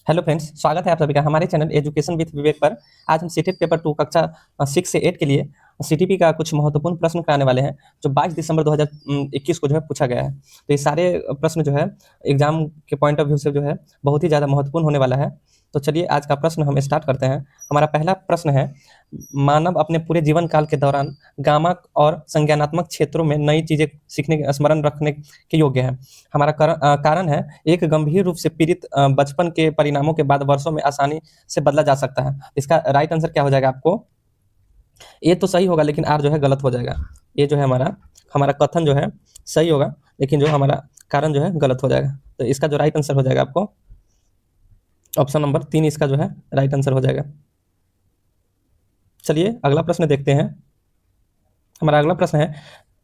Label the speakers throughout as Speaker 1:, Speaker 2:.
Speaker 1: Hello friends, स्वागत है आप सभी का हमारे चैनल एजुकेशन विद विवेक पर। आज हम सीटेट पेपर 2 कक्षा 6 से 8 के लिए सीटीपी का कुछ महत्वपूर्ण प्रश्न कराने वाले हैं जो 22 दिसंबर 2021 को जो है पूछा गया है। तो ये सारे प्रश्न जो है एग्जाम के पॉइंट ऑफ व्यू से जो है बहुत ही ज़्यादा महत्वपूर्ण होने वाला है। तो चलिए आज का प्रश्न हम स्टार्ट करते हैं। हमारा पहला प्रश्न है, मानव अपने पूरे जीवन काल के दौरान गामक और संज्ञानात्मक क्षेत्रों में नई चीजें सीखने स्मरण रखने के योग्य है। हमारा कारण है, एक गंभीर रूप से पीड़ित बचपन के परिणामों के बाद वर्षों में आसानी से बदला जा सकता है। इसका राइट आंसर क्या हो जाएगा आपको? ये तो सही होगा लेकिन आर जो है गलत हो जाएगा। ये जो है हमारा हमारा कथन जो है सही होगा लेकिन जो हमारा कारण जो है गलत हो जाएगा। तो इसका जो राइट आंसर हो जाएगा आपको ऑप्शन नंबर 3 इसका जो है राइट आंसर हो जाएगा। चलिए अगला प्रश्न देखते हैं। हमारा अगला प्रश्न है,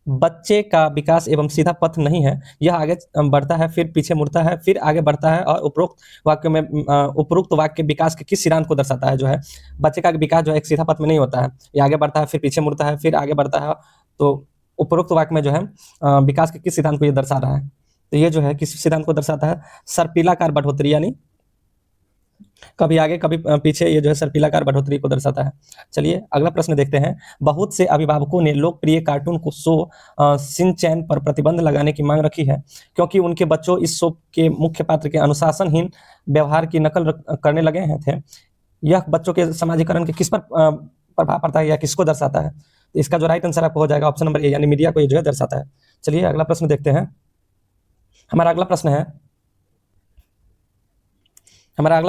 Speaker 1: बच्चे का विकास एवं सीधा पथ नहीं है, यह आगे बढ़ता है फिर पीछे मुड़ता है फिर आगे बढ़ता है और उपरोक्त वाक्य विकास के किस सिद्धांत को दर्शाता है? जो है बच्चे का विकास जो है एक सीधा पथ में नहीं होता है, ये आगे बढ़ता है फिर पीछे मुड़ता है फिर आगे बढ़ता है। तो उपरोक्त वाक्य में जो है विकास के किस सिद्धांत को ये दर्शा रहा है? तो ये जो है किस सिद्धांत को दर्शाता है? सर्पिलाकार बढ़ोतरी, यानी कभी आगे कभी पीछे, ये जो है सर्पिलाकार बढ़ोतरी को दर्शाता है। चलिए अगला प्रश्न देखते हैं। बहुत से अभिभावकों ने लोकप्रिय कार्टून को शो शिनचैन पर प्रतिबंध लगाने की मांग रखी है क्योंकि उनके बच्चों इस शो के मुख्य पात्र के अनुशासनहीन व्यवहार की नकल करने लगे हैं थे। यह बच्चों के समाजीकरण के किस पर प्रभाव पड़ता है या किसको दर्शाता है? तो इसका जो राइट आंसर आपको हो जाएगा ऑप्शन नंबर ए, यानी मीडिया को ये जो है दर्शाता है। चलिए अगला प्रश्न देखते हैं। हमारा अगला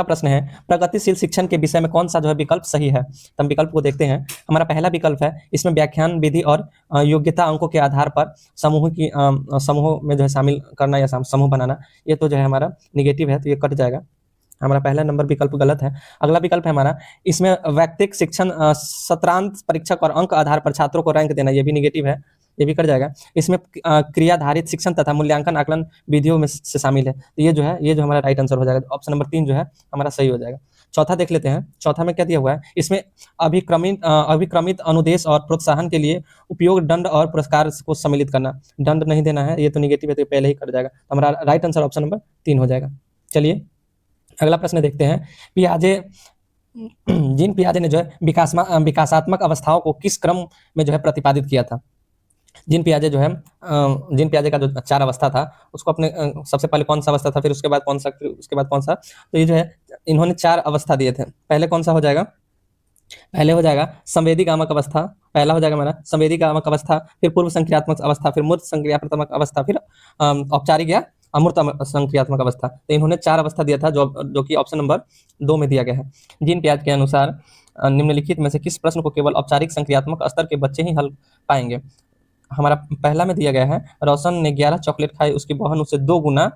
Speaker 1: प्रश्न है, प्रगतिशील शिक्षण के विषय में कौन सा जो है विकल्प सही है? तो हम विकल्प को देखते हैं। हमारा पहला विकल्प है, इसमें व्याख्यान विधि और योग्यता अंकों के आधार पर समूह में जो है शामिल करना या समूह बनाना। ये तो जो है हमारा निगेटिव है, तो ये कट जाएगा। हमारा पहला नंबर विकल्प गलत है। अगला विकल्प है हमारा, इसमें व्यक्तिगत शिक्षण सत्रांत परीक्षक और अंक आधार पर छात्रों को रैंक देना, ये भी निगेटिव है, ये भी कट जाएगा। इसमें क्रियाधारित शिक्षण तथा मूल्यांकन आकलन विधियों में से शामिल है, तो ये जो हमारा राइट आंसर हो जाएगा। ऑप्शन नंबर 3 जो है हमारा सही हो जाएगा। चौथा देख लेते हैं। चौथा में क्या दिया हुआ है? इसमें अभिक्रमित अनुदेश और प्रोत्साहन के लिए उपयोग दंड और पुरस्कार को सम्मिलित करना, दंड नहीं देना है, ये तो निगेटिव है, तो पहले ही कट जाएगा। तो हमारा राइट आंसर ऑप्शन नंबर 3 हो जाएगा। चलिए अगला प्रश्न देखते हैं। जीन पियाजे ने जो है विकासात्मक अवस्थाओं को किस क्रम में जो है प्रतिपादित किया था? जीन पियाजे का जो 4 अवस्था था उसको अपने सबसे पहले कौन सा अवस्था था, फिर उसके बाद कौन सा, फिर उसके बाद कौन सा, तो ये जो है इन्होंने 4 अवस्था दिए थे। पहले कौन सा हो जाएगा? पहले हो जाएगा संवेदी गामक अवस्था, पहला हो जाएगा हमारा संवेदी गामक अवस्था, फिर पूर्व संक्रियात्मक अवस्था, फिर मूर्त संक्रियात्मक अवस्था, फिर औपचारिक या अमूर्त संक्रियात्मक अवस्था। तो इन्होंने 4 अवस्था दिया था जो कि ऑप्शन नंबर 2 में दिया गया है। जीन पियाजे के अनुसार निम्नलिखित में से किस प्रश्न को केवल औपचारिक संक्रियात्मक स्तर के बच्चे ही हल पाएंगे? हमारा पहला में दिया गया है, रोशन ने 11 चॉकलेट खाई, उसकी बहन उससे 2 गुना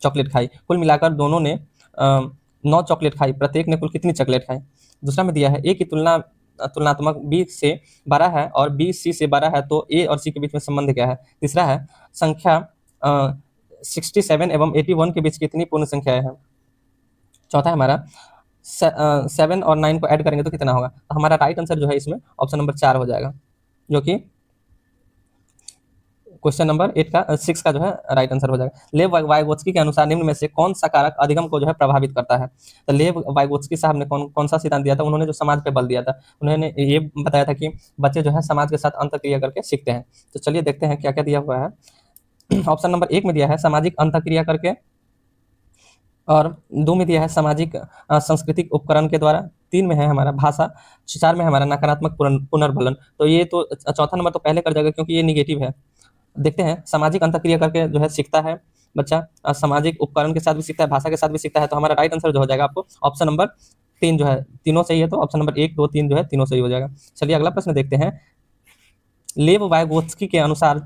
Speaker 1: चॉकलेट खाई, कुल मिलाकर दोनों ने 9 चॉकलेट खाई, प्रत्येक ने कुल कितनी चॉकलेट खाई? दूसरा में दिया है, ए की तुलनात्मक बी से बड़ा है और बी सी से बड़ा है, तो ए और सी के बीच में संबंध क्या है? तीसरा है, संख्या 67 एवं 81 के बीच कितनी पूर्ण संख्याएं हैं? चौथा है हमारा, 7 और 9 को ऐड करेंगे तो कितना होगा? तो हमारा राइट आंसर जो है इसमें ऑप्शन नंबर 4 हो जाएगा, जो कि क्वेश्चन नंबर 6 का जो है राइट आंसर हो जाएगा। लेव वाइगोत्स्की के अनुसार निम्न में से कौन सा कारक अधिगम को जो है प्रभावित करता है? तो लेव वाइगोत्स्की साहब ने कौन सा सिद्धांत दिया था? उन्होंने जो समाज पे बल दिया था, उन्होंने ये बताया था कि बच्चे जो है समाज के साथ अंतःक्रिया करके सीखते हैं। तो चलिए देखते हैं क्या क्या दिया हुआ है। ऑप्शन नंबर 1 में दिया है सामाजिक अंतःक्रिया करके, और 2 में दिया है सामाजिक सांस्कृतिक उपकरण के द्वारा, 3 में है हमारा भाषा, 4 में हमारा नकारात्मक पुनर्बलन। तो ये तो चौथा नंबर तो पहले कर जाएगा क्योंकि ये निगेटिव है। देखते हैं, सामाजिक अंतःक्रिया करके जो है सीखता है बच्चा, सामाजिक उपकरण के साथ भी सीखता है, भाषा के साथ भी सीखता है, तो हमारा राइट आंसर जो हो जाएगा आपको ऑप्शन नंबर 3 जो है, तीनों सही है, तो ऑप्शन नंबर 1, 2, 3 जो है तीनों सही हो जाएगा। चलिए अगला प्रश्न देखते हैं। लेव वाइगोत्स्की के अनुसार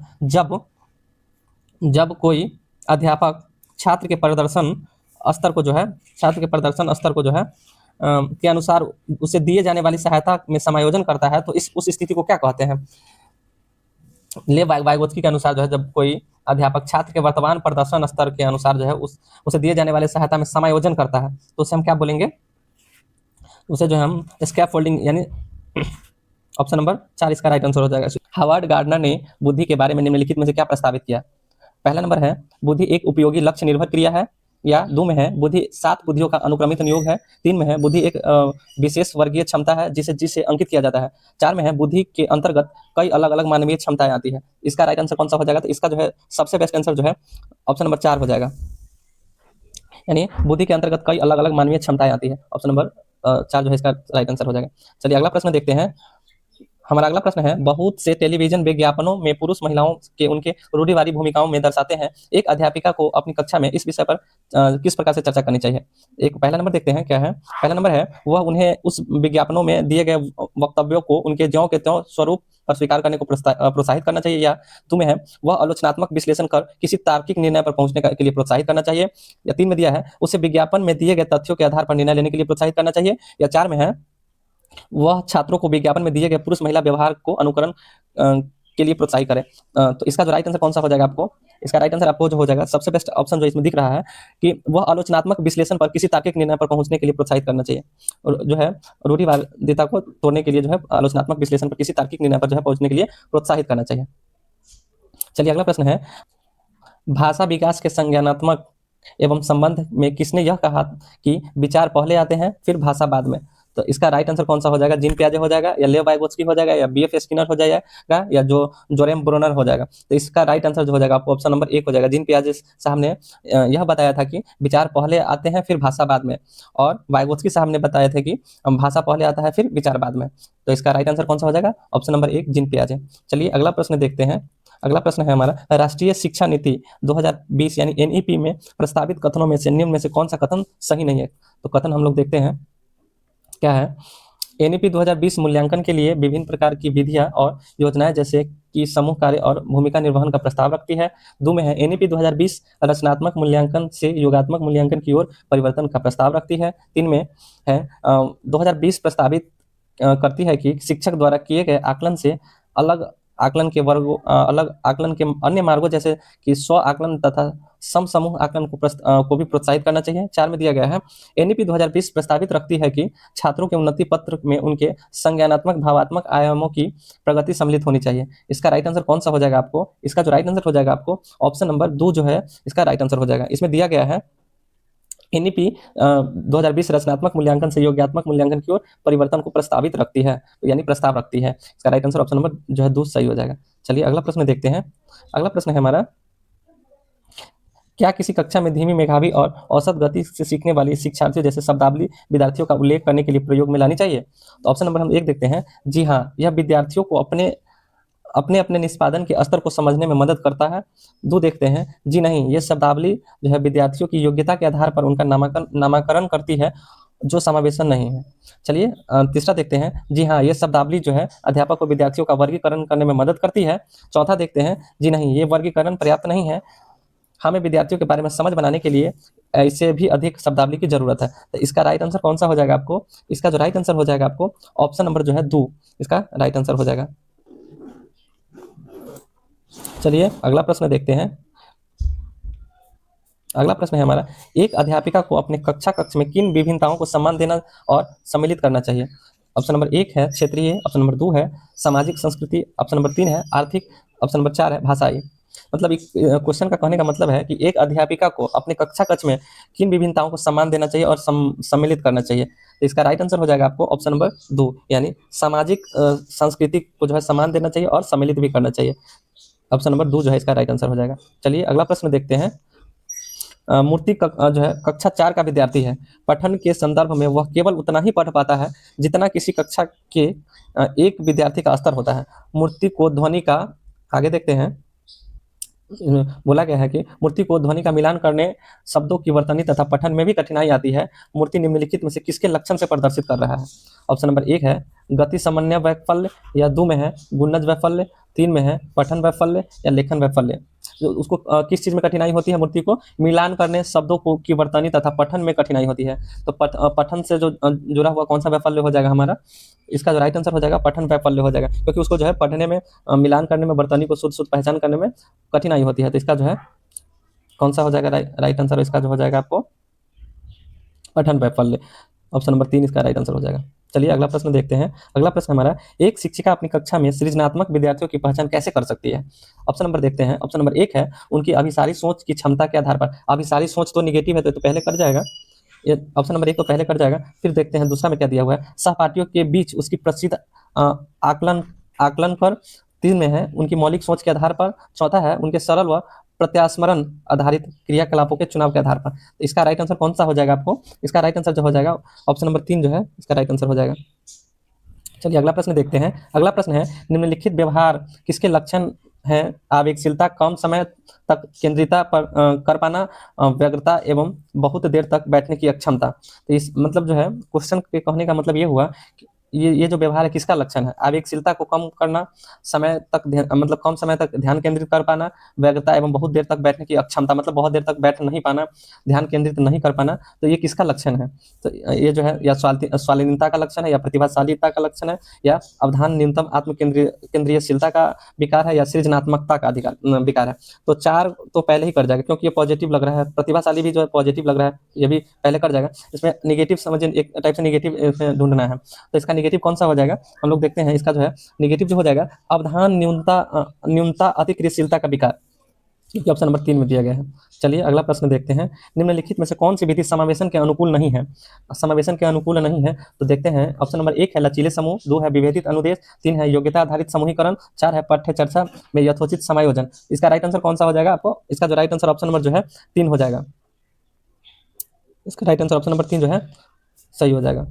Speaker 1: जब कोई अध्यापक छात्र के प्रदर्शन स्तर को जो है के अनुसार उसे दिए जाने वाली सहायता में समायोजन करता है, तो उस स्थिति को क्या कहते हैं? लेव वाइगोत्स्की के अनुसार जो है जब कोई अध्यापक छात्र के वर्तमान प्रदर्शन स्तर के अनुसार जो है उसे दिए जाने वाली सहायता में समायोजन करता है, तो उसे हम क्या बोलेंगे? उसे जो है हम स्कैफोल्डिंग, यानी ऑप्शन नंबर 4 इसका राइट आंसर हो जाएगा। हार्वर्ड गार्डनर ने बुद्धि के बारे में निम्नलिखित में से क्या प्रस्तावित किया? पहला नंबर है, बुद्धि एक उपयोगी लक्ष्य निर्भर क्रिया है। या 2 में है बुद्धि 7 बुद्धियों का अनुक्रमित नियोग है। 3 में है बुद्धि एक विशेष वर्गीय क्षमता है जिसे जिसे अंकित किया जाता है। 4 में है बुद्धि के अंतर्गत कई अलग अलग मानवीय क्षमताएं आती है। इसका राइट आंसर कौन सा हो जाएगा? तो इसका जो है सबसे बेस्ट आंसर जो है ऑप्शन नंबर 4 हो जाएगा, यानी बुद्धि के अंतर्गत कई अलग अलग मानवीय क्षमताएं आती है। ऑप्शन नंबर 4 जो है इसका राइट आंसर हो जाएगा। चलिए अगला प्रश्न देखते हैं। हमारा अगला प्रश्न है, बहुत से टेलीविजन विज्ञापनों में पुरुष महिलाओं के उनके रूढ़िवादी भूमिकाओं में दर्शाते हैं। एक अध्यापिका को अपनी कक्षा में इस विषय पर किस प्रकार से चर्चा करनी चाहिए? एक पहला नंबर देखते हैं क्या है। पहला नंबर है, वह उन्हें उस विज्ञापनों में दिए गए वक्तव्यों को उनके ज्यों के त्यों स्वरूप पर स्वीकार करने को प्रोत्साहित करना चाहिए। या तुम्हें है, वह आलोचनात्मक विश्लेषण कर किसी तार्किक निर्णय पर पहुंचने के लिए प्रोत्साहित करना चाहिए। या 3 में दिया है, उसे विज्ञापन में दिए गए तथ्यों के आधार पर निर्णय लेने के लिए प्रोत्साहित करना चाहिए। या 4 में है, वह छात्रों को विज्ञापन में दिए गए पुरुष महिला व्यवहार को अनुकरण के लिए प्रोत्साहित करे। तो इसका जो राइट आंसर कौन सा हो जाएगा आपको? इसका राइट आंसर आपको जो हो जाएगा, सबसे बेस्ट ऑप्शन जो इसमें दिख रहा है कि वह आलोचनात्मक विश्लेषण पर किसी तार्किक निर्णय पर पहुंचने के लिए प्रोत्साहित करना चाहिए। और जो है रूढ़िवादिता को तोड़ने के लिए जो है आलोचनात्मक विश्लेषण पर किसी तार्किक निर्णय पर जो है पहुंचने के लिए प्रोत्साहित करना चाहिए। चलिए अगला प्रश्न है, भाषा विकास के संज्ञानात्मक एवं संबंध में किसने यह कहा कि विचार पहले आते हैं फिर भाषा बाद में? तो इसका राइट आंसर कौन सा हो जाएगा? जीन पियाजे हो जाएगा, या लेव वाइगोत्स्की हो जाएगा, या बीएफ स्किनर हो जाएगा, या जो जोरेम ब्रोनर हो जाएगा? तो इसका राइट आंसर जो हो जाएगा आपको ऑप्शन नंबर 1 हो जाएगा। जीन पियाजे साहब ने यह बताया था कि विचार पहले आते हैं फिर भाषा बाद में, और वाइगोत्स्की साहब ने बताया था कि भाषा पहले आता है फिर विचार बाद में। तो इसका राइट आंसर कौन सा हो जाएगा? ऑप्शन नंबर 1 जीन पियाजे। चलिए अगला प्रश्न देखते हैं। अगला प्रश्न है हमारा, राष्ट्रीय शिक्षा नीति 2020 यानी एनईपी में प्रस्तावित कथनों में से निम्न में से कौन सा कथन सही नहीं है? तो कथन हम लोग देखते हैं क्या है। एनईपी 2020 मूल्यांकन के लिए विभिन्न प्रकार की विधियां और योजनाएं जैसे कि समूह कार्य और भूमिका निर्वहन का प्रस्ताव रखती है। 2 में है, एनईपी 2020 रचनात्मक मूल्यांकन से योगात्मक मूल्यांकन की ओर परिवर्तन का प्रस्ताव रखती है। 3 में है, 2020 प्रस्तावित करती है कि शिक्षक द्वारा किए गए आकलन से अलग आकलन के वर्गों अलग आकलन के अन्य मार्गों जैसे कि स्व आकलन तथा सम समूह आकलन को भी प्रोत्साहित करना चाहिए। 4 में दिया गया है, एनईपी 2020 प्रस्तावित रखती है कि छात्रों के उन्नति पत्र में उनके संज्ञानात्मक भावात्मक आयामों की प्रगति सम्मिलित होनी चाहिए। इसका राइट आंसर कौन सा हो जाएगा आपको? इसका जो राइट आंसर हो जाएगा आपको ऑप्शन नंबर 2 जो है इसका राइट आंसर हो जाएगा। इसमें दिया गया है एनईपी 2020 रचनात्मक मूल्यांकन से योगात्मक मूल्यांकन की ओर परिवर्तन को प्रस्तावित रखती है, यानी प्रस्ताव रखती है। इसका राइट आंसर ऑप्शन नंबर जो है 2 सही हो जाएगा। चलिए अगला प्रश्न देखते हैं। अगला प्रश्न है हमारा, क्या किसी कक्षा में धीमी मेधावी और औसत गति से सीखने वाली शिक्षार्थियों जैसे शब्दावली विद्यार्थियों का उल्लेख करने के लिए प्रयोग में लानी चाहिए? तो ऑप्शन नंबर हम 1 देखते हैं, जी हाँ, यह विद्यार्थियों को अपने अपने अपने निष्पादन के स्तर को समझने में मदद करता है। 2 देखते हैं, जी नहीं, ये शब्दावली जो है विद्यार्थियों की योग्यता के आधार पर उनका नामाकरण करती है जो समावेशन नहीं है। चलिए तीसरा देखते हैं, जी हाँ, ये शब्दावली जो है अध्यापक को विद्यार्थियों का वर्गीकरण करने में मदद करती है। चौथा देखते हैं, जी नहीं, ये वर्गीकरण पर्याप्त नहीं है, हमें विद्यार्थियों के बारे में समझ बनाने के लिए इससे भी अधिक शब्दावली की जरूरत है। तो इसका राइट आंसर कौन सा हो जाएगा आपको? इसका जो राइट आंसर हो जाएगा आपको ऑप्शन नंबर जो है 2 इसका राइट आंसर हो जाएगा। चलिए अगला प्रश्न देखते हैं। अगला प्रश्न है हमारा, एक अध्यापिका को अपने कक्ष में किन विभिन्नताओं को सम्मान देना और सम्मिलित करना चाहिए? ऑप्शन नंबर 1 है क्षेत्रीय, ऑप्शन नंबर 2 है सामाजिक संस्कृति, ऑप्शन नंबर 3 है आर्थिक, ऑप्शन नंबर 4 है भाषाई। मतलब एक क्वेश्चन का कहने का मतलब है कि एक अध्यापिका को अपने कक्ष में किन विभिन्नताओं को सम्मान देना चाहिए और सम्मिलित करना चाहिए? तो इसका राइट आंसर हो जाएगा आपको ऑप्शन नंबर 2, यानी सामाजिक संस्कृति को जो है सम्मान देना चाहिए और सम्मिलित भी करना चाहिए। ऑप्शन नंबर 2 जो है इसका राइट आंसर हो जाएगा। चलिए अगला प्रश्न देखते हैं। मूर्ति जो है कक्षा 4 का विद्यार्थी है। पठन के संदर्भ में वह केवल उतना ही पढ़ पाता है जितना किसी कक्षा के एक विद्यार्थी का स्तर होता है। मूर्ति को ध्वनि का, आगे देखते हैं, बोला गया है कि मूर्ति को ध्वनि का मिलान करने, शब्दों की वर्तनी तथा पठन में भी कठिनाई आती है। मूर्ति निम्नलिखित में से किसके लक्षण से प्रदर्शित कर रहा है? ऑप्शन नंबर 1 है गति समन्वय वैफल्य, या 2 में है गुणज वैफल्य, 3 में है पठन वैफल्य, या लेखन वैफल्य। जो उसको किस चीज में कठिनाई होती है? मूर्ति को मिलान करने, शब्दों को की वर्तनी तथा पठन में कठिनाई होती है। तो पठन से जो जुड़ा हुआ कौन सा वैफल्य हो जाएगा हमारा? इसका जो राइट आंसर हो जाएगा पठन वैफल्य हो जाएगा, क्योंकि उसको जो है पढ़ने में, मिलान करने में, वर्तनी को शुद्ध शुद्ध पहचान करने में कठिनाई होती है। तो इसका जो है कौन सा हो जाएगा राइट आंसर? इसका जो हो जाएगा आपको पठन वैफल्य। ऑप्शन नंबर 3 इसका राइट आंसर हो जाएगा। चलिए अगला प्रश्न देखते हैं। अगला प्रश्न हमारा, एक शिक्षिका अपनी कक्षा में सृजनात्मक विद्यार्थियों की पहचान कैसे कर सकती है? ऑप्शन नंबर देखते हैं। ऑप्शन नंबर 1 है उनकी अभिसारी सोच की क्षमता के आधार पर। अभिसारी सोच तो नेगेटिव है, तो पहले कट जाएगा। ये ऑप्शन नंबर 1 तो पहले कट जाएगा। फिर देखते हैं दूसरा में क्या दिया हुआ है, सहपाठियों के बीच उसकी प्रसिद्ध आकलन आकलन पर। 3 में है उनकी मौलिक सोच के आधार पर। चौथा है उनके सरल व प्रत्यास्मरण आधारित क्रियाकलापों के चुनाव के आधार पर। तो इसका राइट आंसर कौन सा हो जाएगा आपको? इसका राइट आंसर जो हो जाएगा ऑप्शन नंबर 3 जो है इसका राइट आंसर हो जाएगा। चलिए अगला प्रश्न देखते हैं। अगला प्रश्न है, निम्नलिखित व्यवहार किसके लक्षण हैं? आवेगशीलता, कम समय तक केंद्रिता पर कर पाना, व्यग्रता एवं बहुत देर तक बैठने की अक्षमता। तो इस मतलब जो है क्वेश्चन के कहने का मतलब ये हुआ कि ये जो व्यवहार है किसका लक्षण है? आवेगशीलता को कम करना, समय तक मतलब कम समय तक ध्यान केंद्रित कर पाना, व्यग्रता एवं बहुत देर तक बैठने की अक्षमता, मतलब बहुत देर तक बैठ नहीं पाना, ध्यान केंद्रित नहीं कर पाना। तो ये किसका लक्षण है? तो ये जो है या स्वालीनता का लक्षण है, या प्रतिभाशालीता का लक्षण है, या अवधान न्यूनतम आत्म केंद्रीयशीलता का विकार है, या सृजनात्मकता का अधिकार विकार है। तो 4 तो पहले ही कर जाएगा क्योंकि ये पॉजिटिव लग रहा है। प्रतिभाशाली भी जो है पॉजिटिव लग रहा है, ये भी पहले कर जाएगा। इसमें नेगेटिव समझिए, एक टाइप से नेगेटिव इसमें ढूंढना है। तो इसका नेगेटिव कौन सा हो जाएगा हम लोग देखते हैं। इसका जो है नेगेटिव जो हो जाएगा, अवधान न्यूनता अति क्रियाशीलता का विकार, क्योंकि ऑप्शन नंबर 3 में दिया गया है। चलिए अगला प्रश्न देखते हैं। निम्नलिखित में से कौन सी विधि समावेशन के अनुकूल नहीं है? समावेशन के अनुकूल नहीं है तो देखते हैं। ऑप्शन नंबर 1 है लचीले समूह, 2 है विभेदित अनुदेश, 3 है योग्यता आधारित समूहीकरण, 4 है पाठ्य चर्चा में यथोचित समायोजन। इसका राइट आंसर कौन सा हो जाएगा आपको? इसका जो राइट आंसर ऑप्शन नंबर जो है 3 हो जाएगा। इसका राइट आंसर ऑप्शन नंबर 3 जो है सही हो जाएगा।